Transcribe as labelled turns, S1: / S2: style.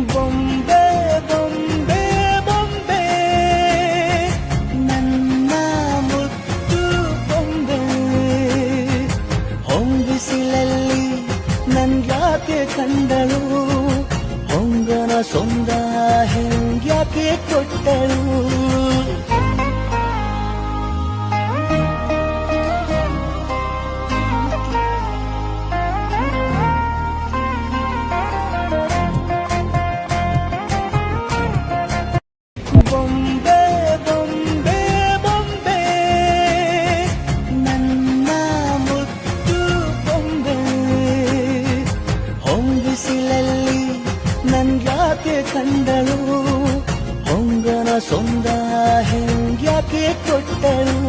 S1: ಬೊಂಬೆ ಬೊಂಬೆ ಬೊಂಬೆ ನನ್ನ ಮುದ್ದು ಬೊಂಬೆ ಹೊಂಬಿಸಿಲಲ್ಲಿ ನನ್ಯಾಕೆ ಕಂಡಳು ಹೊಂಗನ ಸೊಂದ ಹೆಂಗ್ಯಾಕೆ ಕೊಟ್ಟಳು ಬೊಂಬೆ ಬೊಂಬೆ ಬೊಂಬೆ ನನ್ನ ಮುದ್ದು ಬೊಂಬೆ ಹೊಂಬಿಸಿಲಲ್ಲಿ ನನ್ಯಾಕೆ ಕಂಡಳು ಹೊಂಗನ ಸೊಂದ ಹೆಂಗ್ಯಾಕೆ ಕೊಟ್ಟಳು